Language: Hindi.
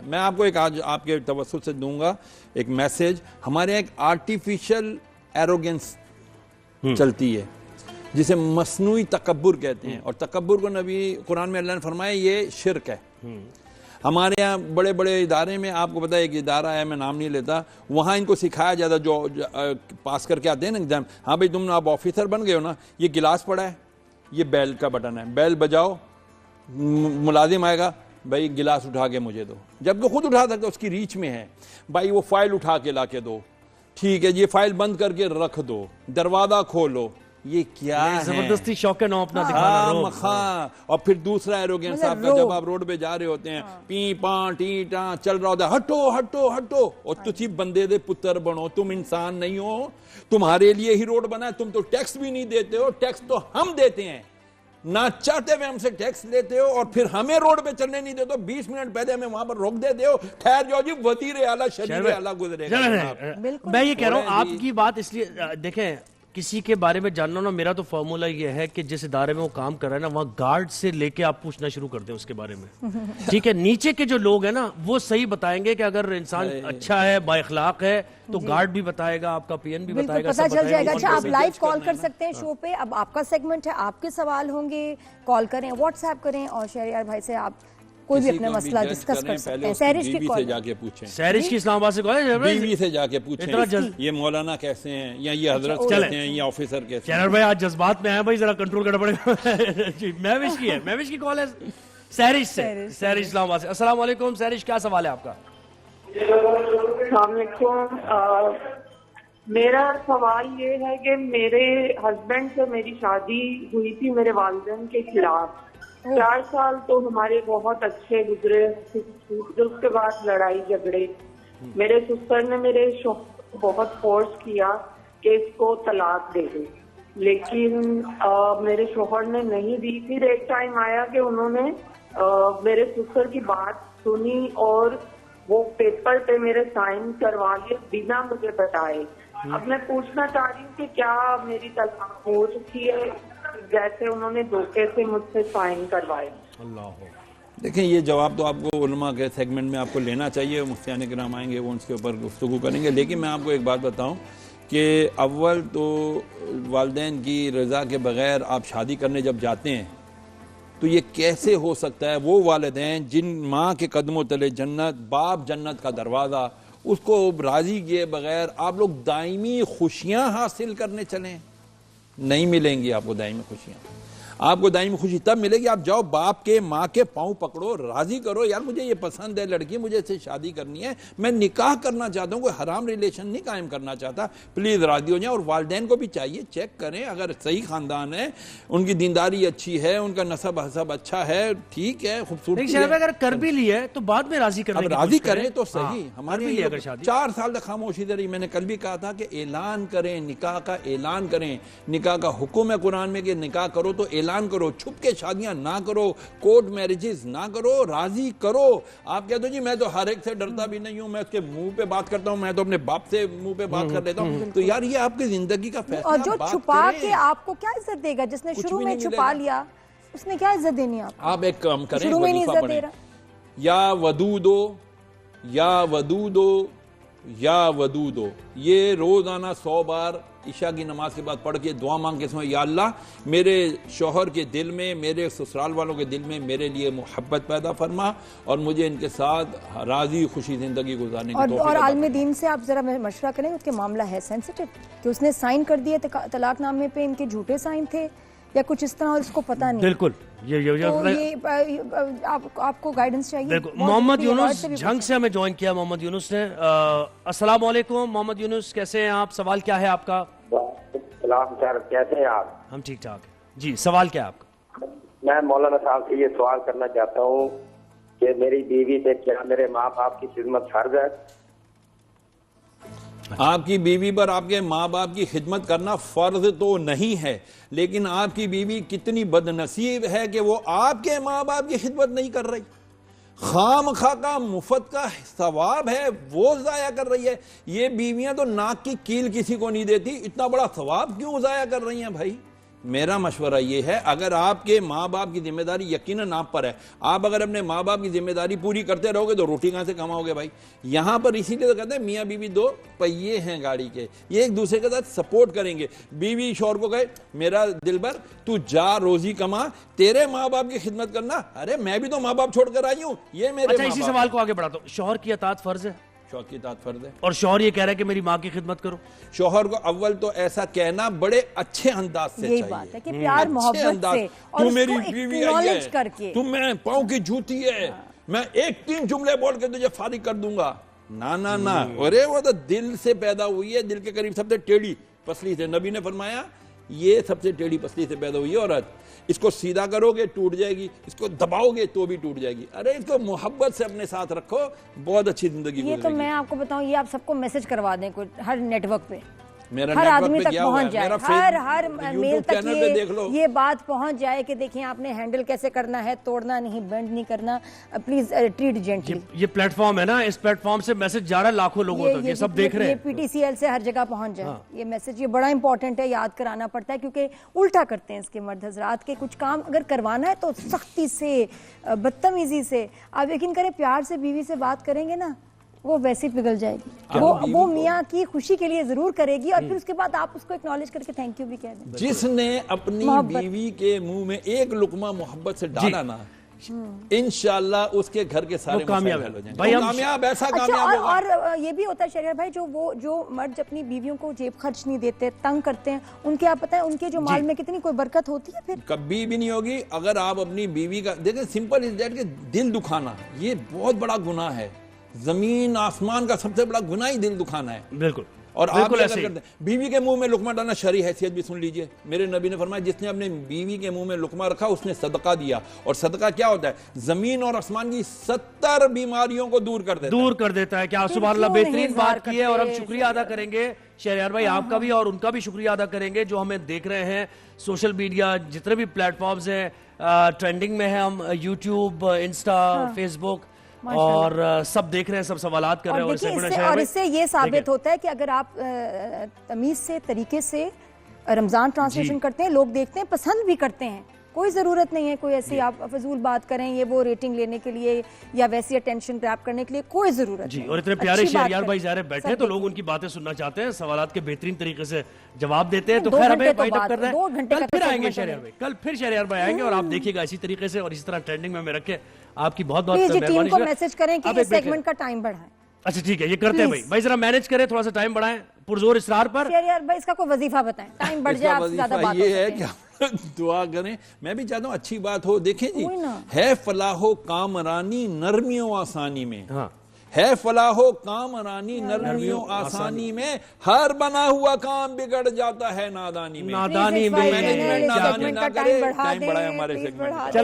मैं आपको एक आज आपके तवज्जुह से दूंगा एक मैसेज। हमारे यहाँ एक आर्टिफिशियल एरोगेंस चलती है जिसे मसनूई तकब्बुर कहते हैं, और तकब्बुर को नबी कुरान में अल्लाह ने फरमाया ये शिर्क है। हमारे यहाँ बड़े बड़े इदारे में, आपको पता है एक इदारा है, मैं नाम नहीं लेता, वहाँ इनको सिखाया जाता जो पास करके आते हैं ना एग्जाम, हाँ भाई तुम आप ऑफिसर बन गए हो ना, ये गिलास पड़ा है, ये बेल का बटन है, बेल बजाओ, मुलाजिम आएगा, भाई गिलास उठा के मुझे दो, जबकि खुद उठा सकते उसकी रीच में है, भाई वो फाइल उठा के ला के दो, ठीक है ये फाइल बंद करके रख दो, दरवाजा खोलो, ये क्या है? जबरदस्ती शौक है अपना दिखाना। हाँ, और फिर दूसरा एरोगेंस आपका, जब आप रोड पे जा रहे होते हैं, पी पा टी टा चल रहा होता है, हटो हटो हटो, और तुझी बंदे दे पुत्र बनो, तुम इंसान नहीं हो, तुम्हारे लिए ही रोड बना है, तुम तो टैक्स भी नहीं देते हो, टैक्स तो हम देते हैं, ना चाहते हुए हमसे टैक्स लेते हो, और फिर हमें रोड पे चलने नहीं देते हो, 20 मिनट पहले हमें वहां पर रोक देते हो, ठहर जाओ जी वजीर आला शरीर आला गुजरेगा। मैं ये कह रहा हूँ आपकी बात इसलिए देखें, किसी के बारे में जानना ना, मेरा तो फॉर्मूला ये है कि जिस इदारे में वो काम कर रहा है ना, वहाँ गार्ड से लेके आप पूछना शुरू कर दें उसके बारे में, ठीक है? नीचे के जो लोग हैं ना वो सही बताएंगे कि अगर इंसान अच्छा है, बाइखलाक है, तो गार्ड भी बताएगा, आपका पीएन भी बताएगा, पता चल जाएगा। अच्छा, आप लाइव कॉल कर सकते हैं शो पे, अब आपका सेगमेंट है, आपके सवाल होंगे, कॉल करें, व्हाट्सएप करें, और शहरियार भाई से आप कोई भी अपना मसला डिस्कस कर सकते हैं। सहरिश की कॉल जाके पूछें, सहरिश की इस्लामाबाद से कॉल है, बीवी से जाके पूछें ये मौलाना कैसे हैं, या ये हजरत कैसे हैं, ये ऑफिसर कैसे हैं। भाई आज जज्बात में है भाई, जरा कंट्रोल करना पड़ेगा। जी महविश की है, महविश की कॉल है सहरिश से, सहरिश इस्लामाबाद से। अस्सलाम वालेकुम सहरिश, क्या सवाल है आपका? मेरा सवाल ये है कि मेरे हस्बैंड से मेरी शादी हुई थी मेरे वालिदैन के खिलाफ, 4 साल तो हमारे बहुत अच्छे गुजरे, उसके बाद लड़ाई झगड़े, मेरे सिस्टर ने मेरे शौहर को बहुत फोर्स किया कि इसको तलाक दे दे, लेकिन मेरे शौहर ने नहीं दी। फिर एक टाइम आया कि उन्होंने मेरे सिस्टर की बात सुनी और वो पेपर पे मेरे साइन करवा लिए बिना मुझे बताए। अब मैं पूछना चाह रही हूँ कि क्या मेरी तलाक हो चुकी है, जैसे उन्होंने धोखे से मुझसे साइन करवाए? अल्लाह। देखिए ये जवाब तो आपको उलमा के सेगमेंट में आपको लेना चाहिए, मुफ्तियान किराम आएंगे वो उसके ऊपर गुफ्तगू करेंगे, लेकिन मैं आपको एक बात बताऊं कि अव्वल तो वालिदैन की रज़ा के बगैर आप शादी करने जब जाते हैं तो ये कैसे हो सकता है? वो वालिदैन जिन माँ के कदमों तले जन्नत, बाप जन्नत का दरवाज़ा, उसको राज़ी किए बगैर आप लोग दायमी खुशियाँ हासिल करने चलें? नहीं मिलेंगी आपको दायमी खुशियाँ। आपको दायमी खुशी तब मिलेगी आप जाओ बाप के माँ के पाँव पकड़ो, राजी करो, यार मुझे ये पसंद है लड़की, मुझे इससे शादी करनी है, मैं निकाह करना चाहता हूँ, कोई हराम रिलेशन नहीं कायम करना चाहता, प्लीज राजी हो जाए। और वालिदैन को भी चाहिए चेक करें, अगर सही खानदान है, उनकी दीनदारी अच्छी है, उनका नसब हसब अच्छा है, ठीक है, खूबसूरती है, अगर कर भी लिया है तो बाद में राजी करने, राजी करें तो सही। हमारी अगर शादी 4 साल तक खामोशी दे रही। मैंने कल भी कहा था कि ऐलान करें, निकाह का ऐलान करें, निकाह का हुक्म है कुरान में कि निकाह करो तो ऐलान करो, छुप के शादियां ना करो, कोर्ट मैरिजेस ना करो, राजी करो। आप कहते हो जी मैं तो हर एक से डरता भी नहीं हूं, मैं उसके मुंह पे बात करता हूं, मैं तो अपने बाप से मुंह पे बात कर लेता हूं, तो यार ये आपकी जिंदगी का फैसला। और जो छुपा के आपको क्या इज्जत देगा? जिसने शुरू में छुपा लिया उसने क्या इज्जत देनी है? आप एक काम करें, शुरू में नहीं इज्जत दे रहा, या वदू दो, या वदू दो, या वदू दो, ये रोजाना 100 बार ईशा की नमाज के बाद पढ़ के दुआ मांग के समय, या अल्लाह मेरे शौहर के दिल में, मेरे ससुराल वालों के दिल में मेरे लिए मोहब्बत पैदा फरमा और मुझे इनके साथ राजी खुशी जिंदगी गुजारने की तौफीक। और आलिम दीन से आप जरा मशवरा करें, उसके मामला है सेंसिटिव कि उसने साइन कर दिए तलाकनामे पे, इनके झूठे साइन थे या कुछ इस तरह, और इसको पता नहीं। बिल्कुल आपको गाइडेंस चाहिए। मोहम्मद यूनुस झंग से हमें ज्वाइन किया मोहम्मद यूनुस ने। अस्सलाम वालेकुम मोहम्मद यूनुस, कैसे हैं आप? सवाल क्या है आपका? कैसे हैं आप? हम ठीक ठाक जी, सवाल क्या है आपका? मैं मौलाना साहब से ये सवाल करना चाहता हूँ कि मेरी बीवी पे क्या मेरे माँ बाप की खिदमत फर्ज है? आपकी बीवी पर आपके माँ बाप की खिदमत करना फर्ज तो नहीं है, लेकिन आपकी बीवी कितनी बदनसीब है कि वो आपके माँ बाप की खिदमत नहीं कर रही, खामखा का मुफ्त का सवाब है वो जाया कर रही है। ये बीवियां तो नाक की कील किसी को नहीं देती, इतना बड़ा सवाब क्यों जाया कर रही हैं भाई? मेरा मशवरा ये है, अगर आपके माँ बाप की जिम्मेदारी यकीनन आप पर है, आप अगर अपने माँ बाप की जिम्मेदारी पूरी करते रहोगे तो रोटी कहां से कमाओगे भाई। यहां पर इसीलिए तो कहते हैं मियाँ बीवी दो पहिए हैं गाड़ी के, ये एक दूसरे के साथ सपोर्ट करेंगे। बीवी शौहर को कहे मेरा दिलबर तू जा रोजी कमा, तेरे माँ बाप की खिदमत करना, अरे मैं भी तो माँ बाप छोड़कर आई हूं, ये मेरे अच्छा, इसी सवाल को आगे बढ़ाता हूं। शौहर की अतात फर्ज है, शौहर की इताअत फर्ज है, और शौहर ये कह रहा है कि मेरी माँ की खिदमत करो। शौहर को अव्वल तो ऐसा कहना बड़े अच्छे अंदाज से यही चाहिए। बात है कि प्यार मोहब्बत से और तू मेरी उसको बीवी आई acknowledge है, करके। तू मैं पाँव की जूती है, मैं एक 3 जुमले बोल के तुझे फारिग कर दूंगा। ना ना ना, अरे वो तो दिल से पैदा हुई है, दिल के करीब सबसे टेढ़ी पसली से। नबी ने फरमाया ये सबसे टेढ़ी पसली से पैदा हुई है औरत, इसको सीधा करोगे टूट जाएगी, इसको दबाओगे तो भी टूट जाएगी। अरे इसको मोहब्बत से अपने साथ रखो, बहुत अच्छी जिंदगी ये तो मैं आपको बताऊं, ये आप सबको मैसेज करवा दें कोई हर नेटवर्क पे, मेरा हर नेटवर्क आदमी पे तक क्या हुआ है, पहुंच जाए, मेरा हर मेल YouTube तक चैनल पे देख लो। ये बात पहुंच जाए कि देखिए आपने हैंडल कैसे करना है, तोड़ना नहीं, बेंड नहीं करना, प्लीज ट्रीट जेंटली। ये प्लेटफॉर्म है ना, इस प्लेटफॉर्म से मैसेज जा रहा है लाखों लोगों तक, ये सब देख रहे हैं। PTCL से हर जगह पहुंच जाए ये मैसेज, ये बड़ा इंपॉर्टेंट है, याद कराना पड़ता है क्योंकि उल्टा करते हैं इसके मर्द हजरात के। कुछ काम अगर करवाना है तो सख्ती से, बदतमीजी से, आप यकीन करें प्यार से बीवी से बात करेंगे ना, वो वैसे ही पिघल जाएगी। वो मियाँ की खुशी के लिए जरूर करेगी और फिर उसके बाद आप उसको एक्नॉलेज करके थैंक यू भी कह दें। जिसने अपनी बीवी के मुंह में एक लुकमा मोहब्बत से डाला ना, इंशाल्लाह उसके घर के सारे कामयाब हो जाएंगे। भाई, कामयाब, ऐसा अच्छा, कामयाब होगा। और ये भी होता है शरिया भाई, जो मर्द अपनी बीवियों को जेब खर्च नहीं देते, तंग करते हैं, उनके आप पता है उनके जो माल में कितनी कोई बरकत होती है फिर कभी भी नहीं होगी। अगर आप अपनी बीवी का देखें, सिंपल इज दैट कि दिल दुखाना ये बहुत बड़ा गुनाह है, जमीन आसमान का सबसे बड़ा गुनाह ही दिल दुखाना है। बिल्कुल। और आप क्या करते हैं, बीवी के मुंह में लुकमा डालना शरई हैसियत भी सुन लीजिए। मेरे नबी ने फरमाया जिसने अपने बीवी के मुंह में लुकमा रखा उसने सदका दिया। और सदका क्या होता है, जमीन और आसमान की 70 बीमारियों को दूर कर देता है। क्या सुभान अल्लाह, बेहतरीन बात की है। और हम शुक्रिया अदा करेंगे शहरयार भाई आपका भी और उनका भी शुक्रिया अदा करेंगे जो हमें देख रहे हैं सोशल मीडिया, जितने भी प्लेटफॉर्म्स हैं, ट्रेंडिंग में है हम, यूट्यूब, इंस्टा, फेसबुक, और सब देख रहे हैं, सब सवालात कर रहे हैं। और इससे ये साबित होता है कि अगर आप तमीज से, तरीके से रमजान ट्रांसलेशन करते हैं, लोग देखते हैं, पसंद भी करते हैं। कोई जरूरत नहीं है कोई ऐसी आप फजूल बात करें, ये वो रेटिंग लेने के लिए या वैसी अटेंशन ग्रैब करने के लिए कोई जरूरत नहीं। और इतने प्यारे शहरयार भाई ज़ाहिर बैठे तो लोग उनकी बातें सुनना चाहते हैं, सवालात के बेहतरीन तरीके से जवाब देते हैं। तो खैर हमें वाइंड अप कर रहे हैं, कल फिर आएंगे शहरयार भाई, कल फिर शहरयार भाई आएंगे और आप देखिएगा इसी तरीके से और इस तरह ट्रेंडिंग में हमें रखे। आपकी बहुत बहुत टीम को मैसेज करें कि इस सेगमेंट का टाइम बढ़ाएं। अच्छा ठीक है, ये करते हैं भाई जरा मैनेज करें, थोड़ा सा टाइम बढ़ाएं, पुरजोर इसरार पर। यार भाई इसका कोई वजीफा बताएं, टाइम बढ़ जाए, आपसे ज्यादा बात ये है क्या दुआ करें। मैं भी चाहता हूँ अच्छी बात हो। देखें जी, है फलाहो कामरानी नरमियों आसानी में, है फलाहो कामरानी नरमियों आसानी में, हर बना हुआ काम बिगड़ जाता है नादानी में। नादानी में मैनेजमेंट नादानी ना करे, टाइम बढ़ाए हमारे सेगमेंट।